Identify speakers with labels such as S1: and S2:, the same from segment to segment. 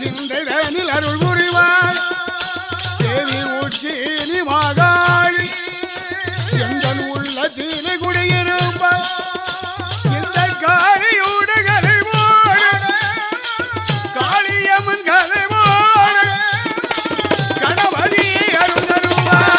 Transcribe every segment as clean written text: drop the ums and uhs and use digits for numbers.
S1: சிந்தை வேனில் அருள் புரிவாய் தேவி உச்சினி மகாளி எங்கள் உள்ளத்திலே குடியிருப்பாய் இந்த காளியோடு கலைவோடு காளியம்மன் கலைவோடு கணபதியை அருள் தருவாய்.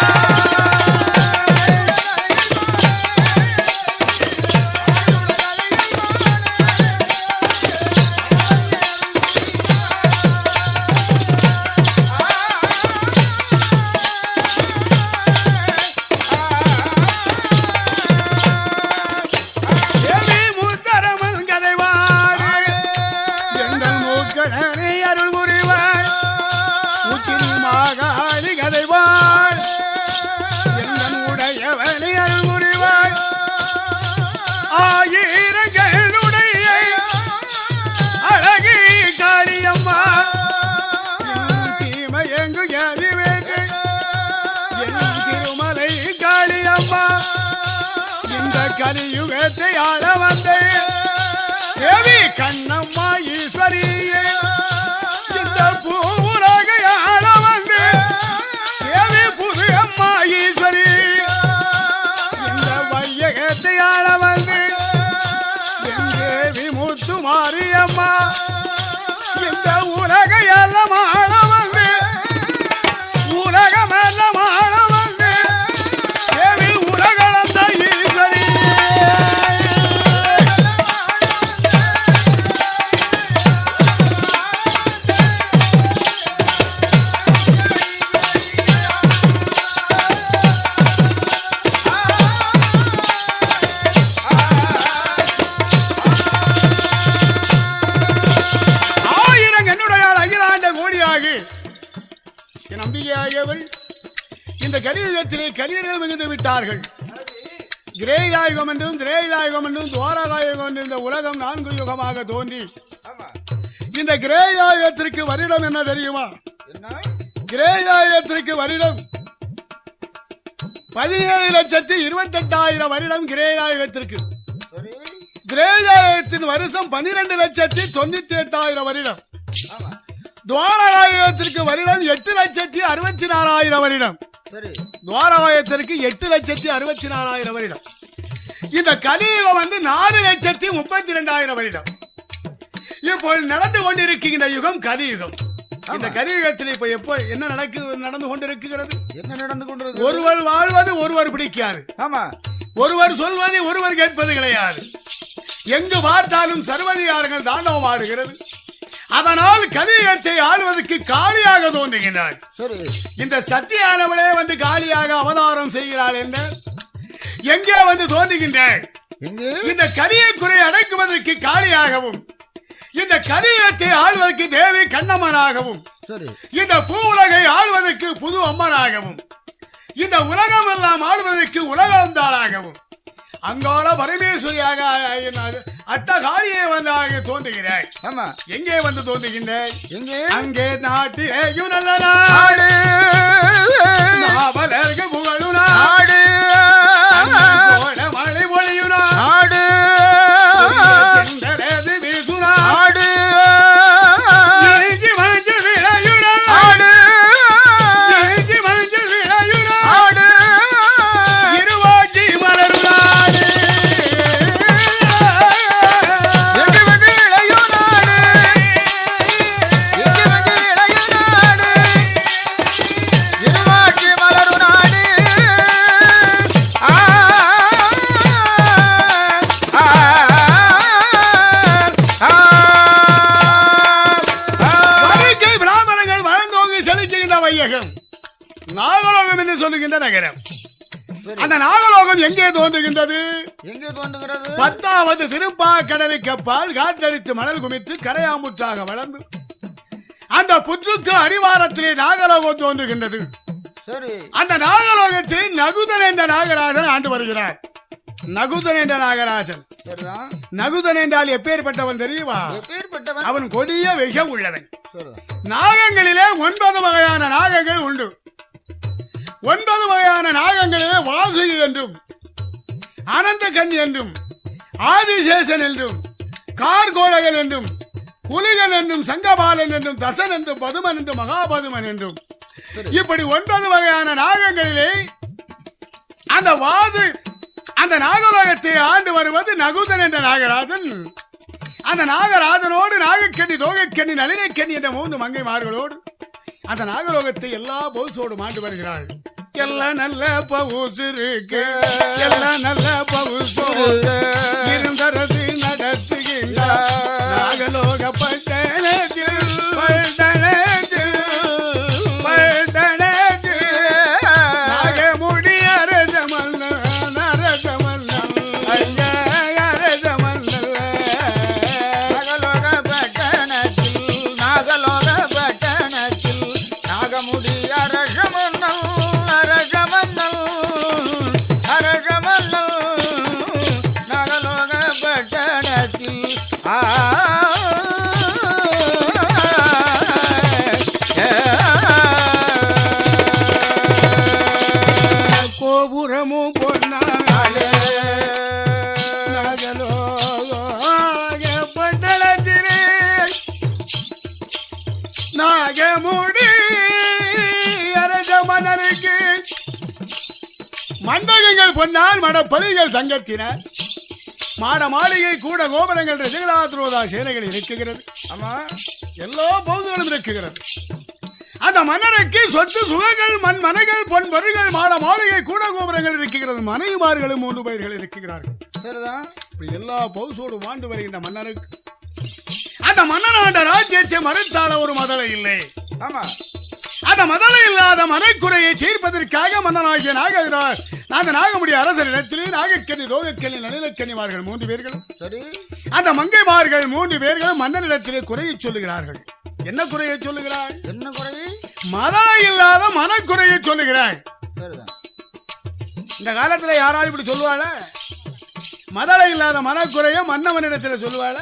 S1: அருள் புரிவாய் உச்சினி மகாளி கதைவாள் எங்கள் உடையவனை அருள் புரிவாய் ஆயிரங்களுடைய அழகி காளியம்மா சீமையங்கு ஜாதிவேற்று என் திருமலை காளியம்மா இந்த கலியுகத்தை ஆள வந்த தேவி கண்ணம்மா ஈஸ்வரியே இந்த பூவுலக ஆள வந்து தேவி புது அம்மா ஈஸ்வரி இந்த வையகத்தை ஆள வந்து என் தேவி முத்து மாரியம்மா இந்த உலக எல்லாம் ஆள வந்து உலகம் எல்லாம் ஆள வந்து தேவி உலகளந்த ஈஸ்வரி. நம்பிக்கையாகவள் இந்த கலியுகத்திலே கலியர்கள் மிகுந்து விட்டார்கள். கிரேதாயுகம் என்றும் திரேதாயுகம் என்றும் துவாரகாயுகம் என்றும் இந்த உலகம் 4 யுகமாக தோன்றி இந்த கிரேதாயுகத்திற்கு வருடம் என்ன தெரியுமா? கிரேதாயுகத்திற்கு வருடம் 17,28,000 வருடம் கிரேதாயுகத்திற்கு. கிரேதாயுகத்தின் வருஷம் 12,98,000 வருடம். துவாரகாயுகத்திற்கு வருடம் 8,64,000 வருடம். துவாரகாயுகத்திற்கு 8,64,000 வருடம். இந்த கலியுகம் வந்து 4,32,000 வருடம். இப்போது நடந்து கொண்டிருக்கின்ற யுகம் கலியுகம். இந்த கலியுகத்தில் இப்ப எப்போ என்ன நடந்து கொண்டிருக்கிறது? என்ன நடந்து கொண்டிருக்கிறது? ஒருவர் வாழ்வது ஒருவர் பிடிக்காது. ஆமா, ஒருவர் சொல்வதை ஒருவர் கேட்பது கிடையாது. எங்கு பார்த்தாலும் சர்வதிகாரங்கள் தாண்டவம் ஆடுகிறது. அதனால் கலியுகத்தை ஆளுவதற்கு காளியாக தோன்றுகின்றாள். இந்த சத்தியானவளே வந்து காளியாக அவதாரம் செய்கிறாள் என்று எங்கே வந்து தோன்றுகின்றாள்? இந்த கலியை குறை அடக்குவதற்கு காளியாகவும் இந்த கலியுகத்தை ஆளுவதற்கு தேவி கண்ணம்மனாகவும் இந்த பூ உலகை ஆளுவதற்கு புது அம்மனாகவும் இந்த உலகம் எல்லாம் ஆளுவதற்கு உலகந்தாளாகவும் அங்காள பரமேஸ்வரியாக அத்த காளியை வந்து தோன்றுகிறாள். ஆமா, எங்கே வந்து தோன்றுகின்றாள்? அங்கே நாட்டிலேயும் நல்ல நாடு நாவலர்கள் புகழு நாடு மழை பொழியும் நாடு வீசு நாடு மஞ்சள் விளையும் நாடு மஞ்சள் விளையும் நாடு இருவாட்சி மலரும் நாடு நாகலோகம் என்று சொல்லுகின்ற நகரம். அந்த நாகலோகம் எங்கே தோன்றுகின்றது? 10வது திருப்பாக்கடலுக்கு அப்பால் காற்றடித்து மணல் குமித்து கரையாமுற்றாக வளர்ந்து அந்த புற்றுக்கு அடிவாரத்திலே நாகலோகம் தோன்றுகின்றது. அந்த நாகலோகத்தில் நகுதன் என்ற நாகராஜன் ஆண்டு வருகிறார். நகுதன் என்ற நாகராஜன். நகுதன் என்றால் எப்பேற்பட்டவன் தெரியுமா? அவன் கொடிய விஷம் உள்ளவன். நாகங்களிலே 9 வகையான நாகங்கள் உண்டு. 9 வகையான நாகங்களிலே வாசுகி என்றும் அனந்த கண் என்றும் ஆதிசேஷன் என்றும் கார்கோளகன் என்றும் குலிகன் என்றும் சங்கபாலன் என்றும் தசன் என்றும் பதுமன் என்றும் மகாபதுமன் என்றும் இப்படி 9 வகையான நாகங்களிலே அந்த நாகலோகத்தை ஆண்டு வருவது நகுதன் என்ற நாகராஜன். அந்த நாகராஜனோடு நாகக்கண்ணி, தோகைக்கண்ணி, நளினைக்கண்ணி என்ற 3 மங்கைமார்களோடு அந்த நாகலோகத்தை எல்லா பவுசோடு ஆண்டு வருகிறாள். எல்லாம் நல்ல பவுசு இருக்கு, எல்லாம் நல்ல பவுசோடு இருந்தரசு நடத்துகின்றார் நாகலோக பட்டணத்தில் நாகமுடி அரசமல்லல் அரசமல்லல் ஐயா அரசமல்லல்
S2: நாகலோக பட்டணத்தில் நாகமுடி அரசமல்லல் அரசமல்லல் அரசமல்லல் நாகலோக பட்டணத்தில்
S1: கோபுரமும் பொன்னாலே நாகலோக பட்டணத்திலே நாகமுடி அரச மன்னருக்கு மண்டகங்கள் பொன்னால் மடப்பலிகள் சங்கத்தினர் மாட மாளிகை கூட கோபுரங்கள் ரசிகராத்ரோதா சேனைகள் இருக்குகிறது.
S2: ஆமா,
S1: எல்லா பகுதிகளும் இருக்குகிறது. அந்த மன்னருக்கு சொத்து சுகங்கள், மண் மனைகள், பொன் பொருள்கள், மாட மாளிகை கூட கோபுரங்கள் இருக்குகிறது. மனைவிமார்களும் 3 பேர்கள் இருக்கிறார்கள்.
S2: சரிதான்.
S1: இப்படி எல்லா பகுசோடு வாழ்ந்து வருகின்ற மன்னருக்கு அந்த மன்னனாண்ட ராஜ்யத்தை மறுத்தால ஒரு மதலை இல்லை.
S2: ஆமா,
S1: அந்த மதலை இல்லாத மனைக்குறையை தீர்ப்பதற்காக மன்னனாகிய நாகமுடி அரசரிடத்திலே நாகக்கண்ணி, தோகைக்கண்ணி, நளினைக்கண்ணிமார்கள் 3 பேர்களும்
S2: சரி
S1: அந்த மங்கைமார்கள் 3 பேர்களும் மன்னனிடத்திலே குறையை சொல்லுகிறார்கள். என்ன குறையை சொல்லுகிறாள்?
S2: என்ன குறை?
S1: மதலை இல்லாத மனக்குறையை சொல்லுகிறாள்.
S2: சரிதான்.
S1: இந்த காலத்துல யாராலும் இப்படி சொல்லுவாள? மதலை இல்லாத மனக்குறைய மன்னவனிடத்துல சொல்லுவாள?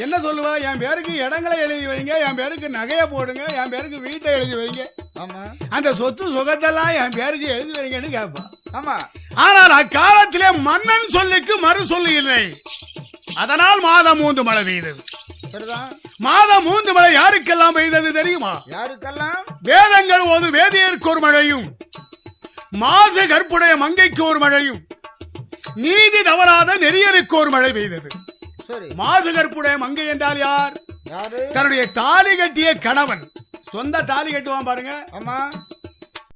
S1: என்ன சொல்லுவா? என் பேருக்கு இடங்களை எழுதி வைங்க, என் பேருக்கு நகையை போடுங்க, என் பேருக்கு வீட்டை எழுதி வைங்க,
S2: ஆமா,
S1: அந்த சொத்து சுகத்தெல்லாம் என் பேருக்கு எழுதி வைங்கன்னு கேட்பா.
S2: ஆமா.
S1: ஆனால் அக்காலத்திலே மன்னன் சொல்லுக்கு மறு சொல்லு இல்லை. அதனால் மாதம் 3 மழை பெய்தது.
S2: சரிதான்.
S1: மாதம் 3 மழை யாருக்கெல்லாம் பெய்தது தெரியுமா?
S2: யாருக்கெல்லாம்?
S1: வேதங்கள் ஓது வேதியருக்கு ஒரு மழையும், மாசு கற்புடைய மங்கைக்கு ஒரு மழையும், நீதி தவறாத நெறியருக்கு ஒரு மழை பெய்தது. மாசு கற்புடைய மங்கை என்றால் யார்?
S2: யாரு?
S1: தன்னுடைய தாலி கட்டிய கணவன், சொந்த தாலி கட்டுவான் பாருங்க.
S2: ஆமா,